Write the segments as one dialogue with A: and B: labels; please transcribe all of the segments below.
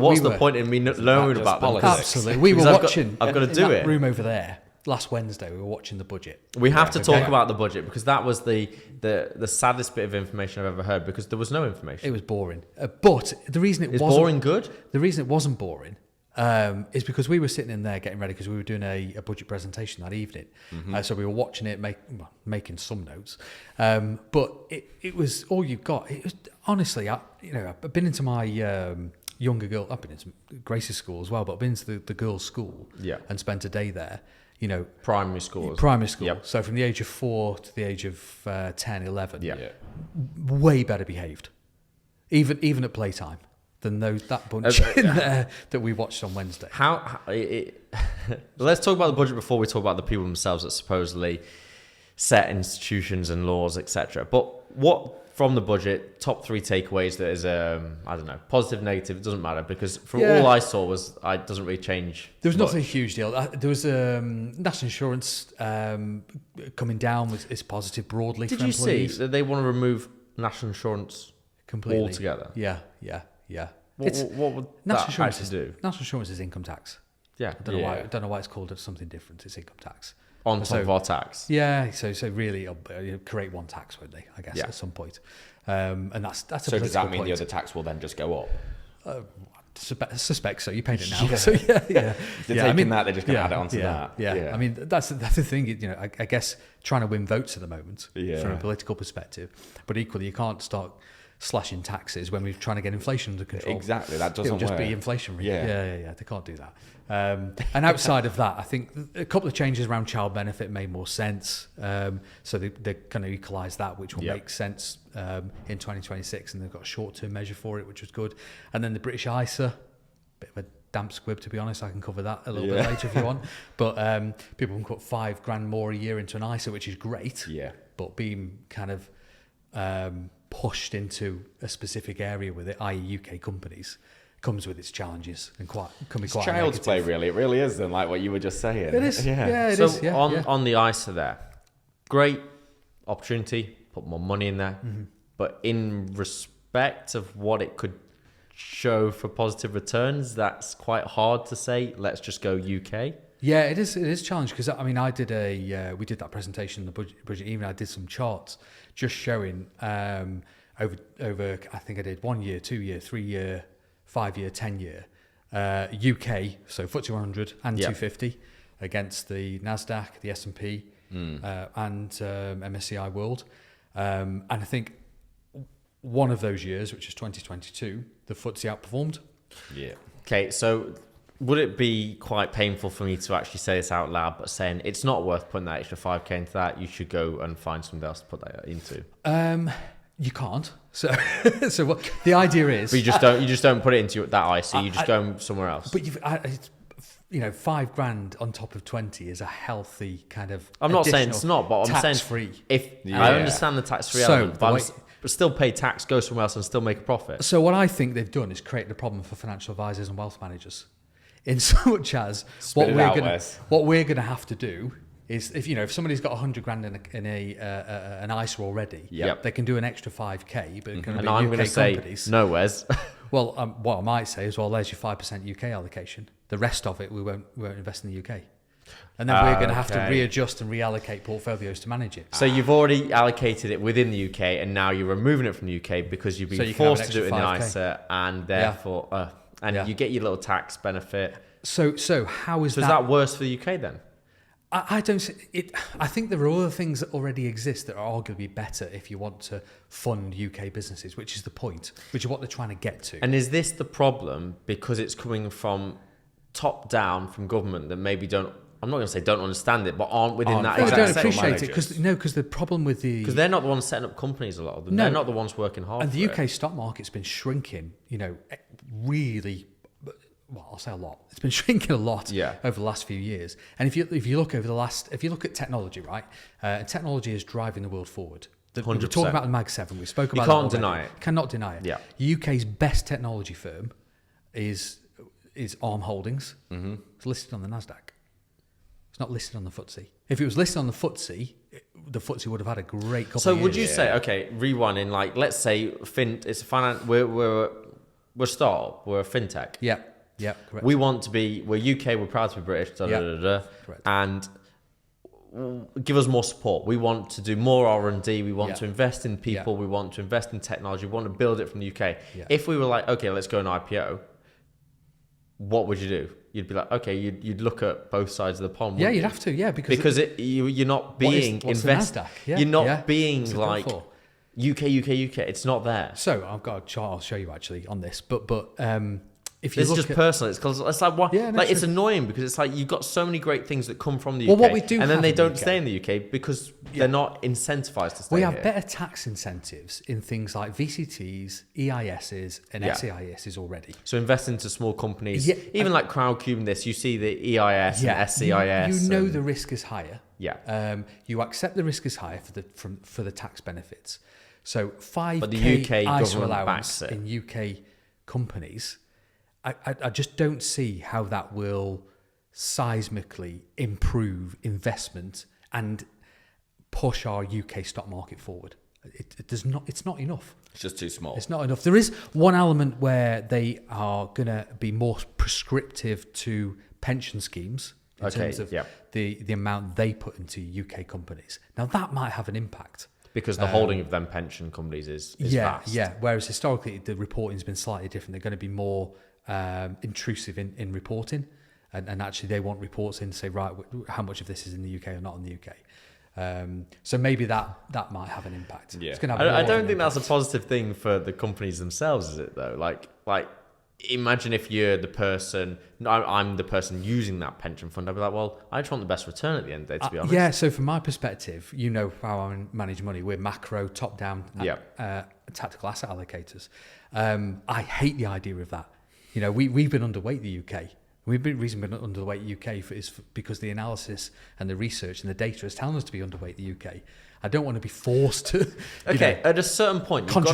A: What's the point in me learning about them?
B: Absolutely. We were watching.
A: I've got to do it.
B: Room over there. Last Wednesday, we were watching the budget.
A: We have to talk about the budget because that was the saddest bit of information I've ever heard because there was no information.
B: It was boring. But the reason it wasn't
A: boring good.
B: The reason it wasn't boring is because we were sitting in there getting ready because we were doing a budget presentation that evening. So we were watching it, making some notes. But it was all you got. It was honestly, I've been into my younger girl. I've been into Grace's school as well, but I've been to the girls' school and spent a day there.
A: Primary school.
B: Yep. So from the age of 4 to the age of 10, 11.
A: Yeah.
B: Way better behaved, even at playtime, than that bunch in there that we watched on Wednesday.
A: Let's talk about the budget before we talk about the people themselves that supposedly set institutions and laws, etc. But what from the budget, top 3 takeaways that is, I don't know, positive, negative, it doesn't matter because from all I saw it doesn't really change.
B: There was nothing a huge deal. There was national insurance coming down is positive broadly.
A: Did
B: for
A: you
B: employees.
A: see that they want to remove national insurance
B: completely
A: altogether?
B: Yeah.
A: What would that actually do?
B: National insurance is income tax.
A: Yeah.
B: I don't know why it's called something different. It's income tax.
A: On top of our tax.
B: Yeah, so really create one tax, won't they, I guess, at some point. And that's a
C: so does that mean
B: point.
C: the other tax will then just go up?
B: Suspect so. You paid it now. So yeah.
C: They're taking that, they're just going to add it onto that.
B: Yeah. I mean, that's the thing, I guess trying to win votes at the moment from a political perspective, but equally you can't start slashing taxes when we're trying to get inflation under control.
C: Exactly, that doesn't work.
B: It'll just be inflationary.
C: Yeah.
B: They can't do that. And outside of that, I think a couple of changes around child benefit made more sense. So they're going to equalise that, which will make sense in 2026, and they've got a short-term measure for it, which was good. And then the British ISA, bit of a damp squib, to be honest. I can cover that a little bit later if you want. But people can put $5,000 more a year into an ISA, which is great.
C: Yeah.
B: But being kind of pushed into a specific area with it, i.e. UK companies, comes with its challenges and can be quite
C: child's
B: negative.
C: play, really. It really is, then, like what you were just saying.
B: It is. Yeah,
A: on the ISA there, great opportunity, put more money in there. But in respect of what it could show for positive returns, that's quite hard to say. Let's just go UK.
B: Yeah, it is challenging because I did we did that presentation in the budget. Even I did some charts just showing over I think I did 1 year, 2 year, 3 year, 5 year, 10 year UK, so FTSE 100 and 250 against the Nasdaq, the S&P, and MSCI World, and I think one of those years, which is 2022, the FTSE outperformed.
C: Yeah.
A: Okay, so would it be quite painful for me to actually say this out loud, but saying it's not worth putting that extra 5k into that? You should go and find something else to put that into.
B: You can't. So what the idea is,
A: but you just don't put it into that IC. You just go somewhere else.
B: But $5,000 on top of 20 is a healthy kind of.
A: I'm not saying it's not, but I'm saying
B: free.
A: I understand the tax-free element, but still pay tax, go somewhere else, and still make a profit.
B: So what I think they've done is created a problem for financial advisors and wealth managers, in so much as what we're going to have to do is if somebody's got $100,000 in an ISA already, they can do an extra 5k, but
A: and I'm going to say no, Wes.
B: Well, what I might say is, well, there's your 5% UK allocation. The rest of it we won't invest in the UK, and then we're going to have to readjust and reallocate portfolios to manage it.
A: So you've already allocated it within the UK, and now you're removing it from the UK because you've been forced to do it in the ISA, and therefore, you get your little tax benefit.
B: So how is
A: that? So is that worse for the UK then?
B: I don't see it. I think there are other things that already exist that are arguably better if you want to fund UK businesses, which is the point, which is what they're trying to get to.
A: And is this the problem because it's coming from top down from government that maybe don't? I'm not going to say don't understand it, but aren't within that exact
B: don't appreciate it because the problem with because
A: they're not the ones setting up companies. A lot of them, they're not the ones working hard.
B: And the UK stock market's been shrinking. Really. Well, I'll say a lot. It's been shrinking a lot over the last few years. And if you look at technology, right? Technology is driving the world forward. We're talking about the Mag 7. We spoke about.
A: You can't deny it.
B: Cannot deny it.
A: Yeah.
B: UK's best technology firm is Arm Holdings. Mm-hmm. It's listed on the Nasdaq. It's not listed on the FTSE. If it was listed on the FTSE would have had a great couple of years.
A: So would you say, okay, rewinding, like let's say FINT is a finance. we're a startup, we're a fintech.
B: Yeah, correct.
A: We want to be, we're UK, we're proud to be British,
B: Correct.
A: and give us more support. We want to do more R&D. We want to invest in people. We want to invest in technology. We want to build it from the UK. Yeah. If we were like, okay, let's go an IPO, what would you do? You'd be like, okay, you'd look at both sides of the pond.
B: Yeah, you'd have to. Yeah, because
A: you're not being invested. You're not being like UK. It's not there.
B: So I've got a chart I'll show you actually on this, but if you
A: it's
B: look
A: just
B: at,
A: personal. It's like what?
B: Yeah, no,
A: like it's annoying because it's like you've got so many great things that come from the UK.
B: Well, what we do,
A: and then they don't stay in the UK because they're not incentivized to stay.
B: We have
A: here.
B: better tax incentives in things like VCTs, EISs, and SEISs already.
A: So invest into small companies, even like Crowdcube and this. You see the EIS and SEIS.
B: You know the risk is higher.
A: Yeah.
B: You accept the risk is higher for the tax benefits. So 5K
A: but the UK
B: ISO
A: government
B: allowance
A: backs it.
B: in UK companies. I just don't see how that will seismically improve investment and push our UK stock market forward. It does not. It's not enough.
C: It's just too small.
B: It's not enough. There is one element where they are going to be more prescriptive to pension schemes in terms of the amount they put into UK companies. Now that might have an impact.
A: Because the holding of them pension companies is vast.
B: Yeah. Whereas historically the reporting has been slightly different. They're going to be more intrusive in reporting, and actually they want reports in to say, right, how much of this is in the UK or not in the UK. So maybe that might have an impact.
A: Yeah.
B: It's gonna have
A: I don't think that's a positive thing for the companies themselves, is it though? Like imagine if you're the person, I'm the person using that pension fund. I'd be like, well, I just want the best return at the end of the day, to be honest.
B: Yeah, so from my perspective, you know how I manage money. We're macro, top-down, tactical asset allocators. I hate the idea of that. You know, we've been underweight the UK. The reason we're underweight the UK is because the analysis and the research and the data is telling us to be underweight the UK. I don't want to be forced to.
A: At a certain point, you've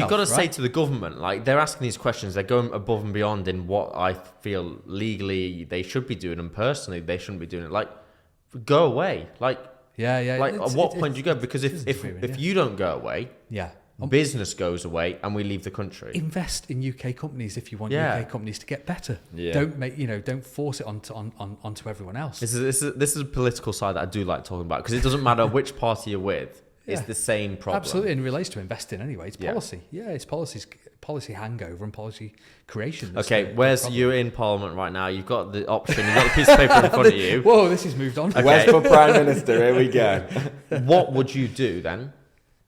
A: got to say to the government, like they're asking these questions, they're going above and beyond in what I feel legally they should be doing, and personally they shouldn't be doing it. Like, go away. Like, Like, at what point do you go? Because if you don't go away, business goes away and we leave the country.
B: Invest in UK companies if you want UK companies to get better. Don't force it onto everyone else.
A: This is a political side that I do like talking about, because it doesn't matter which party you're with. It's the same problem.
B: Absolutely, and it relates to investing anyway. It's policy. It's policy hangover and policy creation.
A: You're in Parliament right now. You've got the option. You've got the piece of paper in front of you.
B: Whoa, this has moved on.
A: Okay.
C: Where's the Prime Minister? Here we go.
A: What would you do then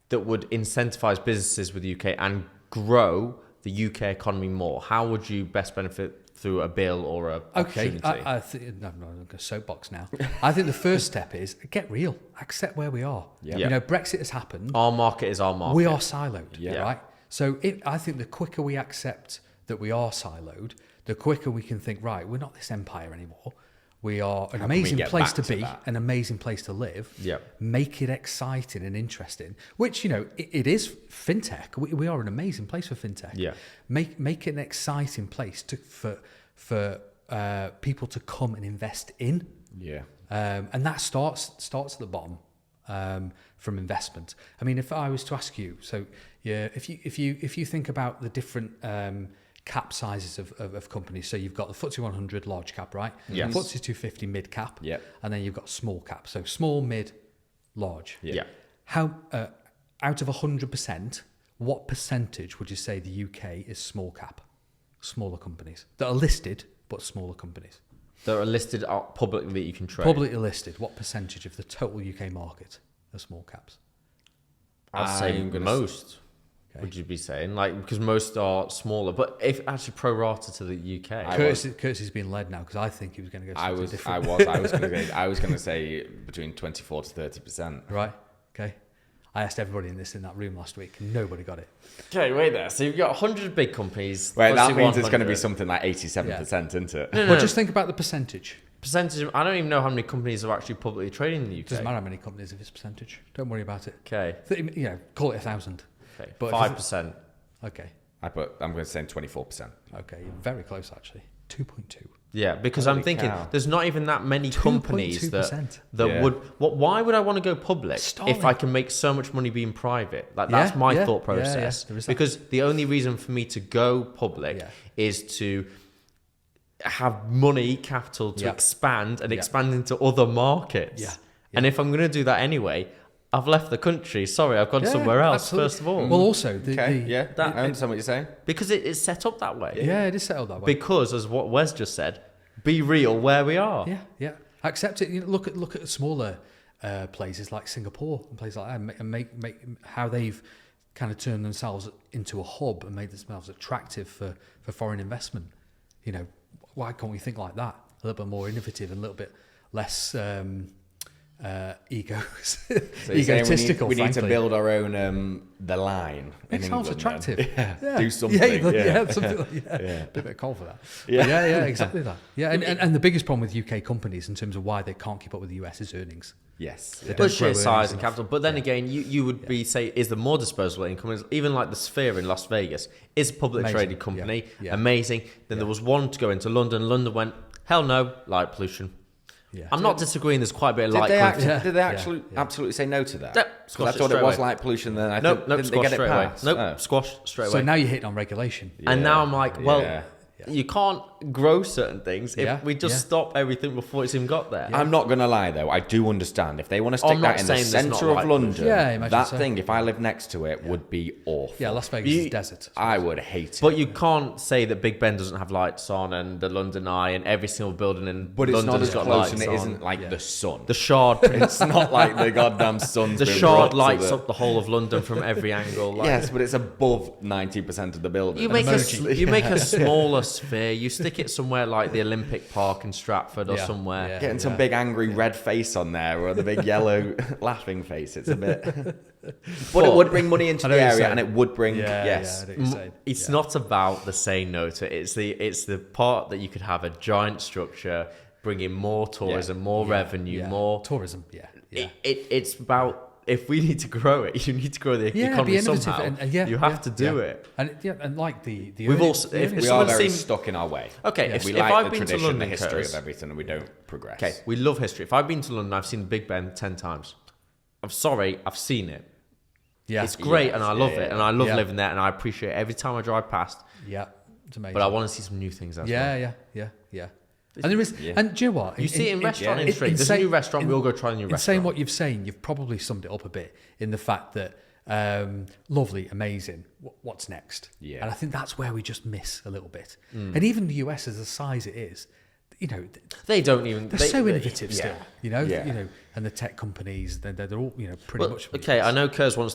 A: that would incentivize businesses with the UK and grow the UK economy more? How would you best benefit through a bill or a opportunity?
B: I'm going to soapbox now. I think the first step is get real. Accept where we are. You know, Brexit has happened.
A: Our market is our market.
B: We are siloed, right? So I think the quicker we accept that we are siloed, the quicker we can think, right, we're not this empire anymore. We are an amazing place to be, an amazing place to live. Make it exciting and interesting, which, you know, it is fintech. We are an amazing place for fintech. Make it an exciting place for people to come and invest in. And that starts at the bottom from investment. I mean, if I was to ask you, if you think about the different cap sizes of companies. So you've got the FTSE 100 large cap, right?
C: Yes.
B: FTSE 250 mid cap.
C: Yep.
B: And then you've got small cap. So small, mid, large.
A: Yeah.
B: How out of 100%, what percentage would you say the UK is small cap? Smaller companies that are listed, but smaller companies.
A: That are listed publicly that you can trade.
B: Publicly listed. What percentage of the total UK market are small caps?
A: I'd say most. Okay. Would you be saying, like, because most are smaller, but if actually pro rata to the UK?
B: Curtis been led now because I think he was going to go.
C: I was going to say between 24 to 30%.
B: Right. Okay. I asked everybody in that room last week. Nobody got it.
A: Okay, wait there. So you've got 100 big companies.
C: Wait, that means it's going to be something like 87%, isn't it?
B: No. Well, just think about the percentage.
A: I don't even know how many companies are actually publicly trading in the UK.
B: Doesn't matter how many companies if it's percentage. Don't worry about it.
A: Okay.
B: You know, call it 1,000.
A: Okay.
B: But
A: 5%.
B: Okay.
C: I'm going to say 24%.
B: Okay, you're very close actually. 2.2.
A: Yeah, because
C: Holy
A: I'm thinking
C: cow.
A: there's not even that many companies that
B: 2.2%.
C: Yeah.
A: would. Why would I want to go public
B: Starlink.
A: if I can make so much money being private? Like that's my thought process.
B: There is that.
A: Because the only reason for me to go public
B: Yeah.
A: is to have money, capital to
B: Yeah.
A: expand and
B: Yeah.
A: expand into other markets.
B: Yeah.
A: And if I'm going to do that anyway, I've left the country. Sorry, I've gone somewhere else.
B: Absolutely.
A: First of all,
B: Well, also,
C: Okay, yeah, I understand what you're saying.
A: because it's set up that way.
B: yeah, it is set up that way.
A: Because, as what Wes just said, be real where we are.
B: Yeah, yeah. Accept it. You know, look at smaller places like Singapore and places like that, and make how they've kind of turned themselves into a hub and made themselves attractive for foreign investment. You know, why can't we think like that? A little bit more innovative and a little bit less egotistical.
C: We need to
B: frankly.
C: build our own the line.
B: Make
C: in
B: ourselves
C: England, then.
B: attractive.
C: Yeah. Do something.
B: Something like,
C: Yeah.
B: Bit of a call for that.
C: Yeah.
B: Yeah, exactly that. Yeah, and the biggest problem with UK companies in terms of why they can't keep up with the US is earnings.
C: Yes.
B: They
C: Yeah.
B: don't
A: But
B: grow
A: sheer
B: earnings
A: size and
B: enough.
A: capital. But then again, you would be say, is there more disposable income? Even like the Sphere in Las Vegas is a public
B: Amazing.
A: traded company,
B: Yeah.
A: amazing. Then there was one to go into London. London went, hell no, light pollution.
B: Yeah.
A: I'm not disagreeing. There's quite a bit of light pollution.
C: Did they
B: Yeah.
C: absolutely say no to that?
A: Yeah,
C: 'Cause
A: squash
C: I
A: it
C: thought
A: straight
C: it was
A: away.
C: like pollution. Then I
A: Nope,
C: think
A: nope,
C: didn't they
A: squash
C: get it
A: straight away.
C: passed?
A: Nope,
C: Oh.
A: squash straight
B: So
A: away.
B: now you're hitting on regulation.
A: And now I'm like, well,
C: Yeah.
A: you can't grow certain things if
B: Yeah,
A: we just
B: yeah.
A: stop everything before it's even got there.
C: I'm not going to lie, though. I do understand. If they want to stick
A: I'm not
C: that in the
A: saying there's not
C: centre of
A: light
C: London,
B: Yeah, I imagine
C: that
B: so.
C: thing, if I lived next to it, would be awful.
B: Yeah, Las Vegas is desert.
C: I would hate it.
A: But you can't say that Big Ben doesn't have lights on and the London Eye and every single building in
C: But it's
A: London's
C: not as
A: got
C: close
A: lights
C: and it
A: on.
C: isn't like the sun.
A: The Shard,
C: It's not like the goddamn sun's
A: the
C: been
A: Shard
C: brought to
A: lights
C: the-
A: up the whole of London from every angle. Like,
C: Yes, but it's above 90% of the building.
A: you make a
B: emoji.
A: you make a smaller sphere. You stick it somewhere like the Olympic Park in Stratford or
B: Yeah,
A: somewhere.
B: yeah.
C: Getting some big angry red face on there or the big yellow laughing face. It's a bit. But it would bring money into
B: I know
C: the
B: what you're
C: area
B: saying.
C: and it would bring.
B: Yeah,
C: yes.
B: yeah, I know what you're saying.
A: It's
B: Yeah.
A: not about the saying no to it. It's the part that you could have a giant structure, bring in more tourism, more revenue,
B: Yeah.
A: more.
B: tourism. Yeah, yeah.
A: It's about, if we need to grow it, you need to grow the
B: Yeah,
A: economy
B: be innovative
A: somehow.
B: and
A: you have
B: yeah,
A: to do
B: yeah.
A: it.
B: And like the
A: We've
B: earnings-
A: also-
B: the
A: if
B: earnings-
C: We are
A: someone
C: very
A: seems-
C: stuck in our way.
A: Okay,
B: Yeah.
A: if,
C: We
A: if
C: like
A: I've
C: the
A: been to
C: tradition,
A: London,
C: the history
A: Curtis-
C: of everything, and we don't progress.
A: Okay, we love history. If I've been to London, I've seen the Big Ben 10 times. I'm sorry, I've seen it.
B: yeah,
A: It's great
C: Yes,
A: and I love
C: yeah,
A: it and I love
B: yeah.
A: living there and I appreciate it every time I drive past.
B: yeah, it's amazing.
A: But I want to see some new things as well.
B: Yeah. And there is,
C: Yeah.
B: and do you know what?
A: You see it in restaurant
C: yeah.
A: industry. There's a new restaurant, we'll go try a new
B: In
A: restaurant.
B: saying what you've saying, you've probably summed it up a bit in the fact that lovely, amazing. What's next?
C: Yeah.
B: And I think that's where we just miss a little bit.
A: Mm.
B: And even the US, as the size it is, you know,
A: They don't even.
B: they're so innovative
C: yeah.
B: still.
C: Yeah.
B: You know, and the tech companies, they're all pretty
A: Well,
B: much.
A: okay, I know Kurz wants